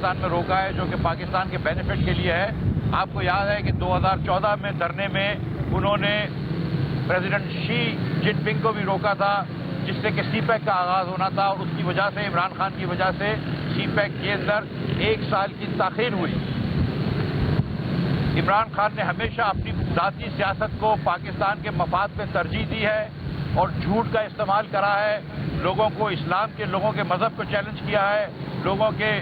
پاکستان میں روکا ہے جو کہ پاکستان کے بینیفٹ کے لیے ہے. آپ کو یاد ہے کہ 2014 میں دھرنے میں انہوں نے پریزیڈنٹ شی جن پنگ کو بھی روکا تھا جس سے کہ سی پیک کا آغاز ہونا تھا، اور اس کی وجہ سے عمران خان کی وجہ سے سی پیک کے اندر 1 سال کی تاخیر ہوئی. عمران خان نے ہمیشہ اپنی ذاتی سیاست کو پاکستان کے مفاد پہ ترجیح دی ہے اور جھوٹ کا استعمال کرا ہے. لوگوں کو اسلام کے لوگوں کے مذہب کو چیلنج کیا ہے، لوگوں کے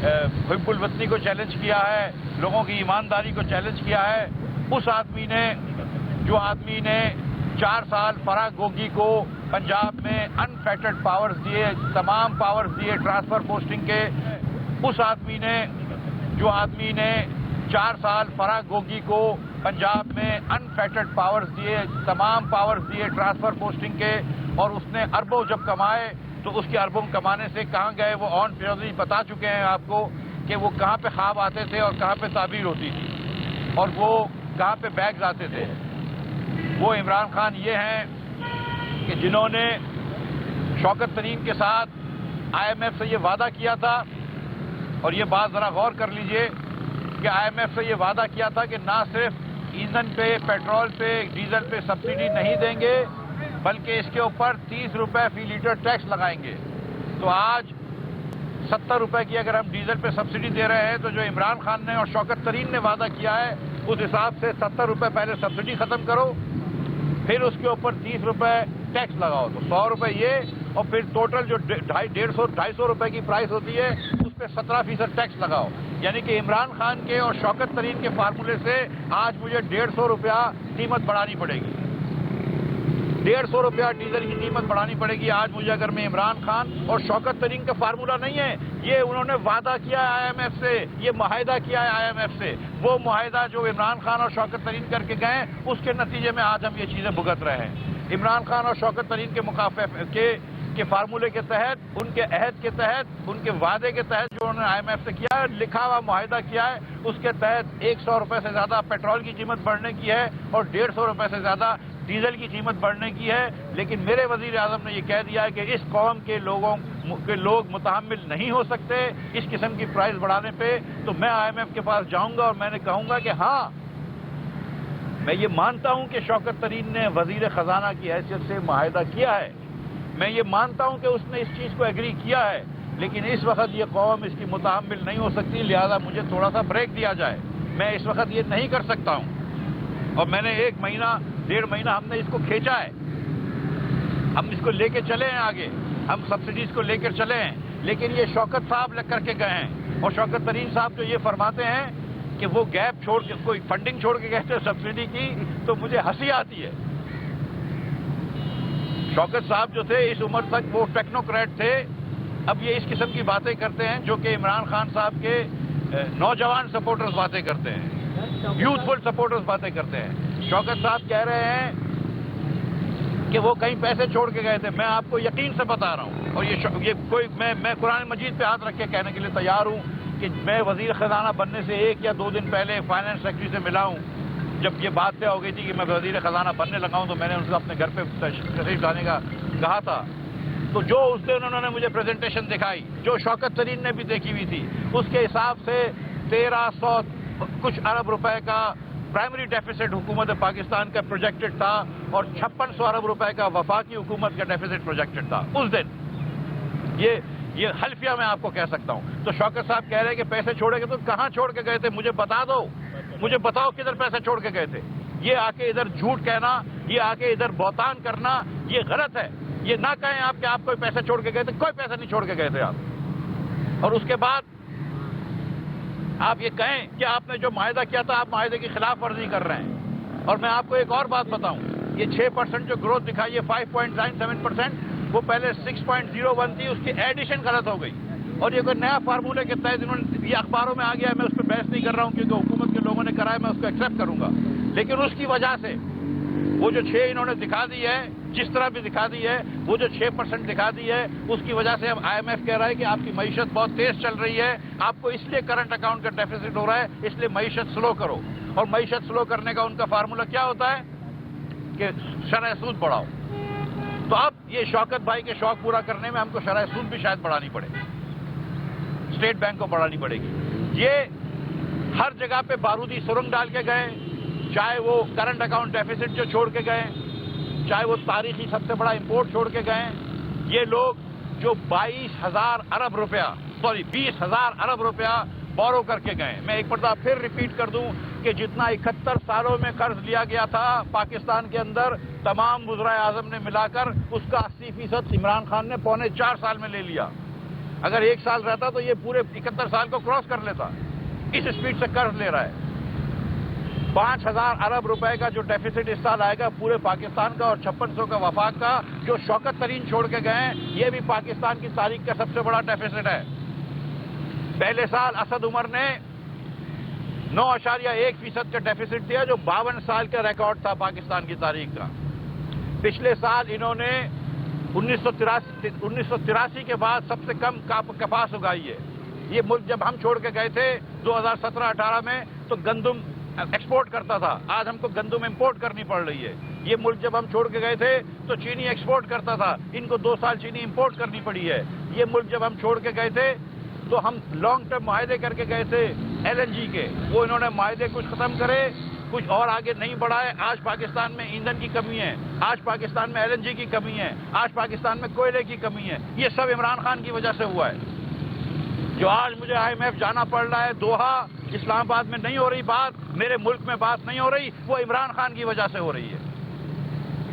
حب الوطنی کو چیلنج کیا ہے، لوگوں کی ایمانداری کو چیلنج کیا ہے. اس آدمی نے جو آدمی نے 4 سال فراغ گوگی کو پنجاب میں انفیٹڈ پاورز دیے، تمام پاورز دیے ٹرانسفر پوسٹنگ کے، اس آدمی نے جو آدمی نے 4 سال فراغ گوگی کو پنجاب میں انفیٹڈ پاورز دیے، تمام پاورز دیے ٹرانسفر پوسٹنگ کے، اور اس نے اربوں جب کمائے تو اس کے اربوں کمانے سے کہاں گئے وہ آن چودھری بتا چکے ہیں آپ کو کہ وہ کہاں پہ خواب آتے تھے اور کہاں پہ تعبیر ہوتی تھی اور وہ کہاں پہ بیگز آتے تھے. وہ عمران خان یہ ہیں کہ جنہوں نے شوکت ترین کے ساتھ آئی ایم ایف سے یہ وعدہ کیا تھا، اور یہ بات ذرا غور کر لیجئے کہ آئی ایم ایف سے یہ وعدہ کیا تھا کہ نہ صرف ایندھن پہ، پیٹرول پہ، ڈیزل پہ سبسڈی نہیں دیں گے بلکہ اس کے اوپر 30 روپے فی لیٹر ٹیکس لگائیں گے. تو آج 70 روپے کی اگر ہم ڈیزل پہ سبسڈی دے رہے ہیں تو جو عمران خان نے اور شوکت ترین نے وعدہ کیا ہے اس حساب سے 70 روپے پہلے سبسڈی ختم کرو، پھر اس کے اوپر 30 روپے ٹیکس لگاؤ، تو 100 روپے یہ، اور پھر ٹوٹل جو 250 روپے کی پرائس ہوتی ہے اس پہ 17% ٹیکس لگاؤ. یعنی کہ عمران خان کے اور شوکت ترین کے فارمولے سے آج مجھے 150 روپیہ قیمت بڑھانی پڑے گی، 150 روپیہ ڈیزل کی قیمت بڑھانی پڑے گی آج مجھے اگر میں عمران خان اور شوکت ترین کا فارمولہ نہیں ہے. یہ انہوں نے وعدہ کیا ہے آئی ایم ایف سے، یہ معاہدہ کیا ہے آئی ایم ایف سے، وہ معاہدہ جو عمران خان اور شوکت ترین کر کے گئے اس کے نتیجے میں آج ہم یہ چیزیں بھگت رہے ہیں. عمران خان اور شوکت ترین کے فارمولے کے تحت، ان کے عہد کے تحت، ان کے وعدے کے تحت جو انہوں نے آئی ایم ایف سے کیا ہے، لکھا ہوا معاہدہ کیا ہے، اس کے تحت 100 روپے سے زیادہ پیٹرول کی قیمت بڑھنے کی ہے اور 150 روپے سے زیادہ ڈیزل کی قیمت بڑھنے کی ہے. لیکن میرے وزیر اعظم نے یہ کہہ دیا ہے کہ اس قوم کے لوگ متحمل نہیں ہو سکتے اس قسم کی پرائز بڑھانے پہ. تو میں آئی ایم ایف کے پاس جاؤں گا اور میں نے کہوں گا کہ ہاں میں یہ مانتا ہوں کہ شوکت ترین نے وزیر خزانہ کی حیثیت سے معاہدہ کیا ہے، میں یہ مانتا ہوں کہ اس نے اس چیز کو ایگری کیا ہے، لیکن اس وقت یہ قوم اس کی متحمل نہیں ہو سکتی، لہذا مجھے تھوڑا سا بریک دیا جائے. میں اس وقت یہ نہیں کر سکتا ہوں، اور میں نے 1 مہینہ 1.5 مہینہ ہم نے اس کو کھینچا ہے، ہم اس کو لے کے چلے ہیں آگے، ہم سبسڈیز کو لے کر چلے ہیں. لیکن یہ شوکت صاحب لگ کر کے گئے ہیں، اور شوکت ترین صاحب جو یہ فرماتے ہیں کہ وہ گیپ چھوڑ کے کوئی فنڈنگ چھوڑ کے کہتے ہیں سبسڈی کی، تو مجھے ہنسی آتی ہے. شوکت صاحب جو تھے اس عمر تک وہ ٹیکنوکریٹ تھے، اب یہ اس قسم کی باتیں کرتے ہیں جو کہ عمران خان صاحب کے نوجوان سپورٹرز باتیں کرتے ہیں، یوتھفل سپورٹرز باتیں کرتے ہیں. شوکت صاحب کہہ رہے ہیں کہ وہ کہیں پیسے چھوڑ کے گئے تھے. میں آپ کو یقین سے بتا رہا ہوں، اور یہ کوئی میں قرآن مجید پہ ہاتھ رکھ کے کہنے کے لیے تیار ہوں کہ میں وزیر خزانہ بننے سے 1 یا 2 دن پہلے فائنانس سیکرٹری سے ملا ہوں. جب یہ بات طے ہو گئی تھی کہ میں وزیر خزانہ بننے لگا ہوں تو میں نے ان سے اپنے گھر پہ تشریف لانے کا کہا تھا. تو جو اس دن انہوں نے مجھے پریزنٹیشن دکھائی جو شوکت ترین نے بھی دیکھی ہوئی تھی، اس کے حساب سے 1300 کچھ ارب روپے کا پرائمری ڈیفیسٹ حکومت پاکستان کا پروجیکٹڈ تھا، اور 5600 ارب روپے کا وفاقی حکومت کا ڈیفیسٹ پروجیکٹڈ تھا اس دن. یہ حلفیہ میں آپ کو کہہ سکتا ہوں. تو شوکت صاحب کہہ رہے ہیں کہ پیسے چھوڑے گئے، تو کہاں چھوڑ کے گئے تھے مجھے بتا دو، مجھے بتاؤ کدھر پیسے چھوڑ کے گئے تھے. یہ آ کے ادھر جھوٹ کہنا، یہ آ کے ادھر بہتان کرنا، یہ غلط ہے. یہ نہ کہیں آپ کہ آپ کوئی پیسے چھوڑ کے گئے تھے، کوئی پیسے نہیں چھوڑ کے گئے تھے آپ. اور اس کے بعد آپ یہ کہیں کہ آپ نے جو معاہدہ کیا تھا آپ معاہدے کی خلاف ورزی کر رہے ہیں. اور میں آپ کو ایک اور بات بتاؤں، یہ 6% جو گروتھ دکھائی ہے 5.97%، وہ پہلے 6.01 تھی، اس کی ایڈیشن غلط ہو گئی. اور یہ کوئی نیا فارمولے کے تحت انہوں نے یہ اخباروں میں آ گیا ہے، میں اس پہ بحث نہیں کر رہا ہوں کیونکہ حکومت کے لوگوں نے کرا ہے، میں اس کو ایکسیپٹ کروں گا. لیکن اس کی وجہ سے وہ جو 6 انہوں نے دکھا دی ہے، جس طرح بھی دکھا دی ہے، وہ جو 6% دکھا دی ہے، اس کی وجہ سے اب آئی ایم ایف کہہ رہا ہے کہ آپ کی معیشت بہت تیز چل رہی ہے، آپ کو اس لیے کرنٹ اکاؤنٹ کا ڈیفیسٹ ہو رہا ہے، اس لیے معیشت سلو کرو. اور معیشت سلو کرنے کا ان کا فارمولہ کیا ہوتا ہے کہ شرح سود بڑھاؤ. تو اب یہ شوکت بھائی کے شوق پورا کرنے میں ہم کو شرح سود بھی شاید بڑھانی پڑے. स्टेट बैंक को बढ़ानी पड़ेगी। ये हर जगह पे बारूदी सुरंग डाल के गए, चाहे वो करंट अकाउंट डेफिसिट जो छोड़ के गए, चाहे वो तारीखी सबसे बड़ा इंपोर्ट छोड़ के गए। ये लोग जो 20,000 अरब रुपया बोरो करके गए। मैं एक मरतबा फिर रिपीट कर दूं कि जितना 71 सालों में कर्ज लिया गया था पाकिस्तान के अंदर, तमाम वज़राए आज़म ने मिलाकर उसका 80% इमरान खान ने 4.25 साल में ले लिया। अगर 1 साल रहता तो ये पूरे 71 साल को क्रॉस कर लेता। इस स्पीड से कर्ज ले रहा है। 5,000 अरब रुपए का जो डेफिसिट इस साल आएगा पूरे पाकिस्तान का, और 5600 का वफाक का, जो शौकत तरीन छोड़ के गए हैं, ये भी पाकिस्तान की तारीख का सबसे बड़ा डेफिसिट है। पहले साल असद उमर ने 9.1% का डेफिसिट दिया, जो 52 साल का रिकॉर्ड था पाकिस्तान की तारीख का। पिछले साल इन्होंने 1983 के बाद सबसे कम कपास उगाई है। ये मुल्क जब हम छोड़ के गए थे 2017-18 में तो गंदम एक्सपोर्ट करता था, आज हमको गंदम इंपोर्ट करनी पड़ रही है। ये मुल्क जब हम छोड़ के गए थे तो चीनी एक्सपोर्ट करता था, इनको 2 साल चीनी इंपोर्ट करनी पड़ी है। ये मुल्क जब हम छोड़ के गए थे तो हम लॉन्ग टर्म मायदे करके गए थे LNG के, वो इन्होंने मायदे कुछ खत्म करे, कुछ और आगे नहीं बढ़ाए। आज पाकिस्तान में ईंधन की कमी है, आज पाकिस्तान में LNG की कमी है, आज पाकिस्तान में कोयले की कमी है। ये सब इमरान खान की वजह से हुआ है। जो आज मुझे IMF जाना पड़ रहा है, दोहा, इस्लामाबाद में नहीं हो रही बात, मेरे मुल्क में बात नहीं हो रही, वो इमरान खान की वजह से हो रही है।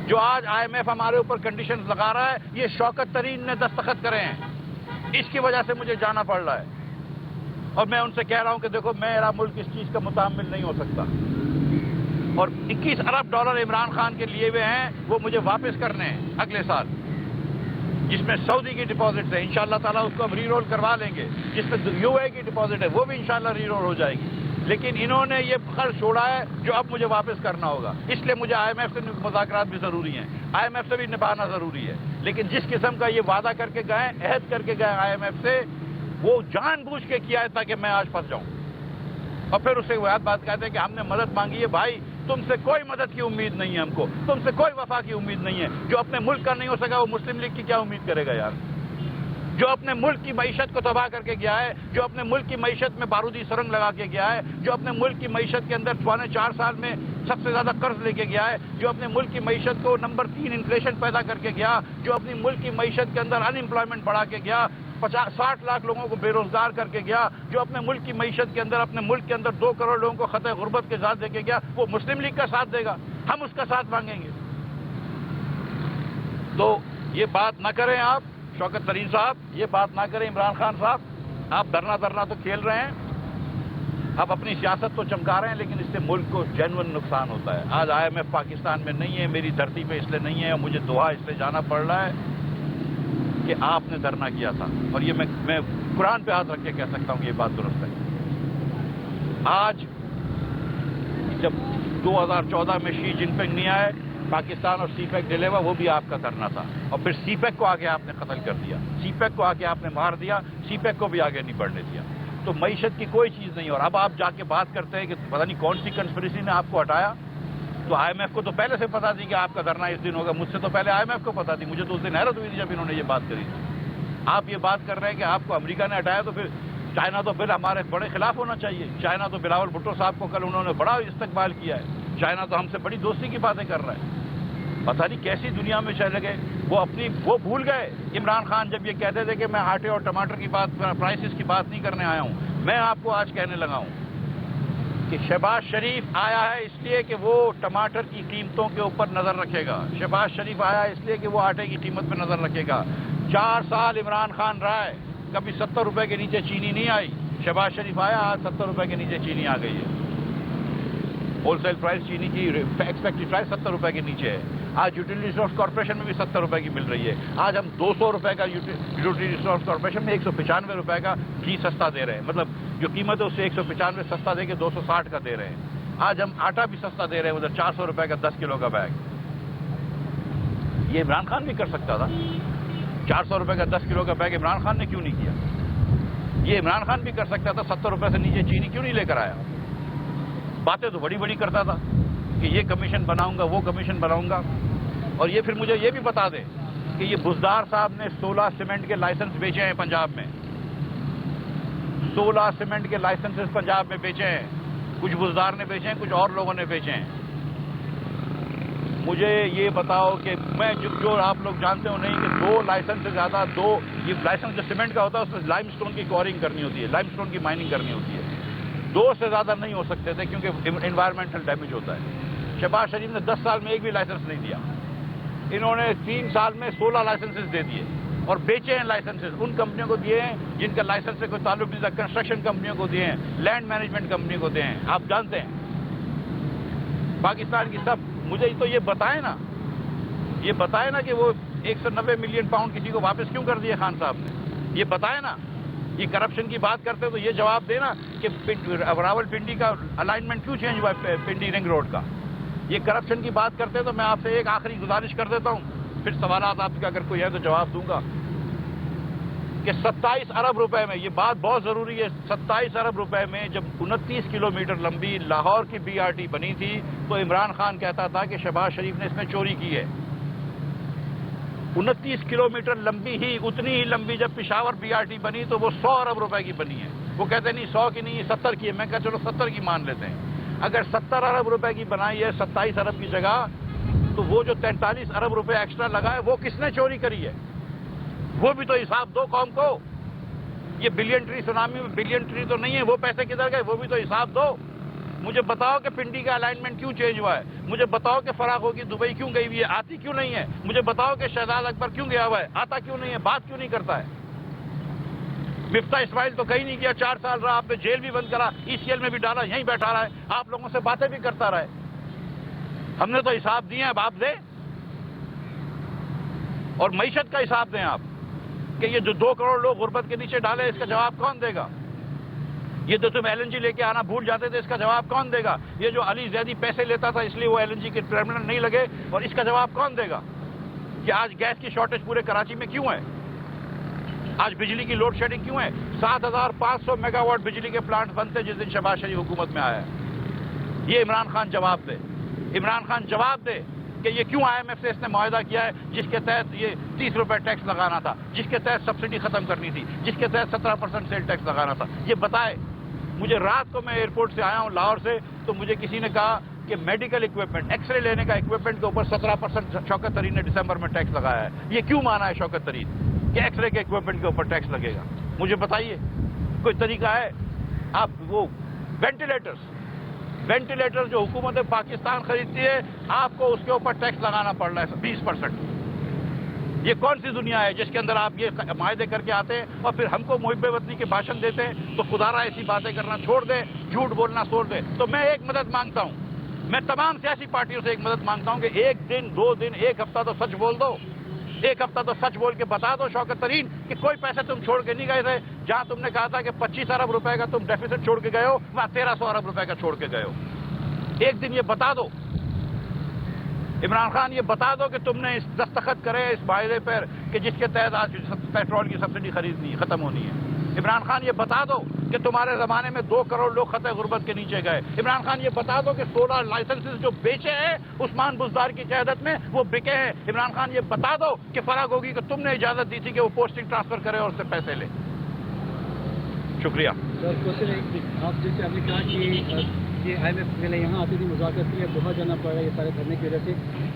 जो आज IMF हमारे ऊपर कंडीशंस लगा रहा है, ये शौकत तरीन ने दस्तखत करे हैं, इसकी वजह से मुझे जाना पड़ रहा है। और मैं उनसे कह रहा हूं कि देखो, मेरा मुल्क इस चीज का मुतामिल नहीं हो सकता, और 21 अरब डॉलर इमरान खान के लिए हुए हैं, वो मुझे वापस करने हैं अगले साल, जिसमें सऊदी की डिपॉजिट है, इंशाअल्लाह ताला उसको हम रीरोल करवा लेंगे। जिसमें UAE की डिपॉजिट है, वो भी इंशाअल्लाह रीरोल हो जाएगी। लेकिन इन्होंने ये खर्च छोड़ा है जो अब मुझे वापस करना होगा, इसलिए मुझे IMF से मुज़ाकरात भी जरूरी हैं, IMF से भी निभाना जरूरी है। लेकिन जिस किस्म का ये वादा करके गए, अहद करके गए IMF से, वो जानबूझ के किया है ताकि मैं आज फंस जाऊं। और फिर उससे वो बात कहते हैं कि हमने मदद मांगी है। भाई, तुमसे कोई मदद की उम्मीद नहीं है हमको, तुमसे कोई वफा की उम्मीद नहीं है। जो अपने मुल्क का नहीं हो सका वो मुस्लिम लीग की क्या उम्मीद करेगा यार? जो अपने मुल्क की मईशत को तबाह करके गया है, जो अपने मुल्क की मईशत में बारूदी सुरंग लगा के गया है, जो अपने मुल्क की मईशत के अंदर 4.25 साल में सबसे ज्यादा कर्ज लेके गया है, जो अपने मुल्क की मईशत को नंबर 3 इन्फ्लेशन पैदा करके गया, जो अपनी मुल्क की मईशत के अंदर अनएम्प्लॉयमेंट बढ़ा के गया, 60 लाख लोगों को बेरोजगार करके गया, जो अपने मुल्क की मईशत के अंदर, अपने मुल्क के अंदर 2 करोड़ लोगों को खतरे गुर्बत के साथ देके गया, वो मुस्लिम लीग का साथ देगा? हम उसका साथ मांगेंगे? तो ये बात ना करें आप शौकत तरीन साहब, ये बात ना करें इमरान खान साहब। आप धरना तो खेल रहे हैं, आप अपनी सियासत तो चमका रहे हैं, लेकिन इससे मुल्क को जेन्युइन नुकसान होता है। आज IMF पाकिस्तान में नहीं है, मेरी धरती पे इसलिए नहीं है, और मुझे दोहा इसलिए जाना पड़ रहा है कि आपने धरना किया था। और ये मैं कुरान पे हाथ रख के कह सकता हूं कि ये बात दुरुस्त है। आज जब 2014 में शी जिनपिंग नहीं आए, पाकिस्तान और CPEC डिले हुआ, वो भी आपका धरना था। और फिर CPEC को आगे आपने कत्ल कर दिया, CPEC को आगे आपने मार दिया, CPEC को भी आगे नहीं बढ़ने दिया। तो मईशत की कोई चीज नहीं। और अब आप जाके बात करते हैं कि पता नहीं कौन सी कंस्पिरेसी ने आपको हटाया। तो IMF को तो पहले से पता थी कि आपका धरना इस दिन होगा, मुझसे तो पहले IMF को पता थी। मुझे तो उस दिन हैरत हुई थी जब इन्होंने ये बात करी थी। आप ये बात कर रहे हैं कि आपको अमेरिका ने हटाया, तो फिर चाइना तो बिल हमारे बड़े खिलाफ होना चाहिए। चाइना तो बिलावल भुट्टो साहब को कल उन्होंने बड़ा इस्तकबाल किया है, चाइना तो हमसे बड़ी दोस्ती की बातें कर रहा है। पता नहीं कैसी दुनिया में चले गए वो भूल गए। इमरान खान जब ये कहते थे कि मैं आटे और टमाटर की बात, प्राइसेस की बात नहीं करने आया हूं, मैं आपको आज कहने लगा हूं कि शहबाज शरीफ आया है इसलिए कि वो टमाटर की कीमतों के ऊपर नजर रखेगा। शहबाज शरीफ आया इसलिए कि वो आटे की कीमत पर नजर रखेगा। 4 साल इमरान खान रहा है, कभी 70 रुपए के नीचे चीनी नहीं आई। शहबाज शरीफ आया, आज 70 रुपए के नीचे चीनी आ गई है। होलसेल प्राइस चीनी की एक्सपेक्टेड प्राइस 70 रुपए के नीचे है। आज यूटिलिटी रिसोर्स कॉर्पोरेशन में भी 70 रुपए की मिल रही है। आज हम 200 रुपए का यूटिलिटी रिसोर्स कॉर्पोरेशन में 195 रुपए का घी सस्ता दे रहे हैं। मतलब जो कीमत है उससे 195 सस्ता दे के 260 का दे रहे हैं। आज हम आटा भी सस्ता दे रहे हैं, उधर 400 रुपए का 10 किलो का बैग। ये इमरान खान भी कर सकता था। 400 रुपए का 10 किलो का बैग इमरान खान ने क्यों नहीं किया? ये इमरान खान भी कर सकता था। 70 रुपए से नीचे चीनी क्यों नहीं लेकर आया? बातें तो बड़ी बड़ी करता था कि ये कमीशन बनाऊंगा, वो कमीशन बनाऊंगा। और ये फिर मुझे ये भी बता दे कि ये बुजदार साहब ने 16 सीमेंट के लाइसेंस बेचे हैं पंजाब में। 16 सीमेंट के लाइसेंसेस पंजाब में बेचे हैं, कुछ बुजदार ने बेचे हैं, कुछ और लोगों ने बेचे हैं। मुझे ये बताओ कि मैं जो आप लोग जानते हो नहीं कि 2 लाइसेंस से ज़्यादा, ये लाइसेंस जो सीमेंट का होता है उसमें लाइमस्टोन की क्वारिंग करनी होती है, लाइमस्टोन की माइनिंग करनी होती है। 2 से ज़्यादा नहीं हो सकते थे क्योंकि एनवायरमेंटल डैमेज होता है। शहबाज शरीफ ने 10 साल में एक भी लाइसेंस नहीं दिया। इन्होंने 3 साल में 16 लाइसेंसेस दे दिए और बेचे हैं लाइसेंसेस, उन कंपनियों को दिए हैं जिनका लाइसेंस से कोई ताल्लुक नहीं था, कंस्ट्रक्शन कंपनियों को दिए हैं, लैंड मैनेजमेंट कंपनी को दिए हैं। आप जानते हैं पाकिस्तान की सब, मुझे तो ये बताएं ना कि वो 190 मिलियन पाउंड किसी को वापस क्यों कर दिए खान साहब ने, ये बताएं ना। ये करप्शन की बात करते हो तो ये जवाब देना कि रावलपिंडी का अलाइनमेंट क्यों चेंज हुआ है पिंडी रिंग रोड का। ये करप्शन की बात करते हैं तो मैं आपसे एक आखिरी गुजारिश कर देता हूं, फिर सवालात आपका अगर कोई है तो जवाब दूंगा कि 27 अरब रुपए में, ये बात बहुत जरूरी है, 27 अरब रुपए में जब 29 किलोमीटर लंबी लाहौर की BRT बनी थी तो इमरान खान कहता था कि शहबाज शरीफ ने इसमें चोरी की है। 29 किलोमीटर लंबी ही, उतनी ही लंबी जब पेशावर BRT बनी तो वो 100 अरब रुपए की बनी है। वो कहते नहीं 100 की नहीं है, 70 की है। मैं कहता चलो 70 की मान लेते हैं। अगर 70 अरब रुपए की बनाई है 27 अरब की जगह, तो वो जो 43 अरब रुपए एक्स्ट्रा लगा है वो किसने चोरी करी है? वो भी तो हिसाब दो कौम को। ये बिलियन ट्री सुनामी में बिलियन ट्री तो नहीं है, वो पैसे किधर गए वो भी तो हिसाब दो। मुझे बताओ कि पिंडी का अलाइनमेंट क्यों चेंज हुआ है, मुझे बताओ कि फराग होगी दुबई क्यों गई हुई है, आती क्यों नहीं है, मुझे बताओ कि शहजाद अकबर क्यों गया हुआ है, आता क्यों नहीं है, बात क्यों नहीं करता है। मिफ्ता इस्माइल तो कहीं नहीं गया, 4 साल रहा, आपने जेल भी बंद करा, ECL में भी डाला, यहीं बैठा रहा है, आप लोगों से बातें भी करता रहा है। हमने तो हिसाब दिए, अब आप दें। और मईशत का हिसाब दें आप कि ये जो 2 करोड़ लोग गुर्बत के नीचे डाले, इसका जवाब कौन देगा। ये तो तुम LNG लेके आना भूल जाते थे, इसका जवाब कौन देगा। ये जो अली जैदी पैसे लेता था इसलिए वो LNG के टर्मिनल नहीं लगे, और इसका जवाब कौन देगा कि आज गैस की शॉर्टेज पूरे कराची में क्यों है, आज बिजली की लोड शेडिंग क्यों है। 7500 मेगावाट बिजली के प्लांट बनते जिस दिन शहबाज शरीफ हुकूमत में आया है। ये इमरान खान जवाब दे, इमरान खान जवाब दे कि ये क्यों IMF से इसने मुआहदा किया है जिसके तहत ये 30 रुपए टैक्स लगाना था, जिसके तहत सब्सिडी खत्म करनी थी, जिसके तहत 17% सेल टैक्स लगाना था। ये बताए मुझे। रात को मैं एयरपोर्ट से आया हूं लाहौर से, तो मुझे किसी ने कहा कि मेडिकल इक्विपमेंट, एक्सरे लेने का इक्विपमेंट के ऊपर 17% शौकत तरीन ने दिसंबर में टैक्स लगाया है। ये क्यों माना है शौकत तरीन कि एक्सरे के इक्विपमेंट के ऊपर टैक्स लगेगा? मुझे बताइए, कोई तरीका है? आप वो वेंटिलेटर जो हुकूमत पाकिस्तान खरीदती है, आपको उसके ऊपर टैक्स लगाना पड़ रहा है 20%। ये कौन सी दुनिया है जिसके अंदर आप ये मायदे करके आते हैं और फिर हमको मुहिब्बे वतनी के भाषण देते हैं? तो खुदारा ऐसी बातें करना छोड़ दे, झूठ बोलना छोड़ दे। तो मैं एक मदद मांगता हूं, मैं तमाम सियासी पार्टियों से एक मदद मांगता हूं कि 1 दिन 2 दिन 1 हफ्ता तो सच बोल दो, 1 हफ्ता तो सच बोल के बता दो शौकत तरीन कि कोई पैसे तुम छोड़ के नहीं गए थे। जहां तुमने कहा था कि 25 अरब रुपए का तुम डेफिसिट छोड़ के गए हो, वहां 1300 अरब रुपए का छोड़ के गए हो। एक दिन ये बता दो इमरान खान, ये बता दो कि तुमने इस दस्तखत करे इस मायदे पर कि जिसके तहत आज पेट्रोल की सब्सिडी खरीदनी खत्म होनी है। इमरान खान ये बता दो कि तुम्हारे जमाने में 2 करोड़ लोग खतरे गुर्बत के नीचे गए। इमरान खान ये बता दो कि 16 लाइसेंसेस जो बेचे हैं उस्मान बुजदार की क़यादत में वो बिके हैं। इमरान खान ये बता दो कि फराग होगी कि तुमने इजाजत दी थी कि वो पोस्टिंग ट्रांसफर करे और उससे पैसे ले। शुक्रिया। आप जैसे आपने कहा कि ये IMF पहले यहाँ आती थी मुज़ाकरात के लिए, दोहा जाना पड़ रहा है ये सारे धरने की वजह से।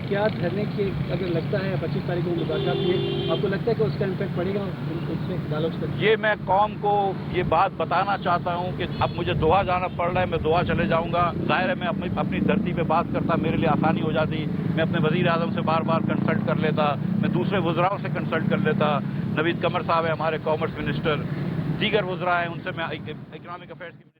क्या धरने की अगर लगता है 25 तारीख को मुज़ाकरात हुए, आपको लगता है कि उसका इम्पैक्ट पड़ेगा उसमें डायलॉग्स पर? ये मैं कौम को ये बात बताना चाहता हूँ कि अब मुझे दोहा जाना पड़ रहा है, मैं दोहा चले जाऊँगा। ज़ाहिर है मैं अपनी धरती पर बात करता, मेरे लिए आसानी हो जाती। मैं अपने वज़ीर आज़म से बार बार कंसल्ट कर लेता, मैं दूसरे वज़राओं से कंसल्ट कर लेता। नवीद कमर साहब है हमारे कॉमर्स मिनिस्टर, दीगर वज़रा हैं, उनसे मैं इकनॉमिक अफेयर्स की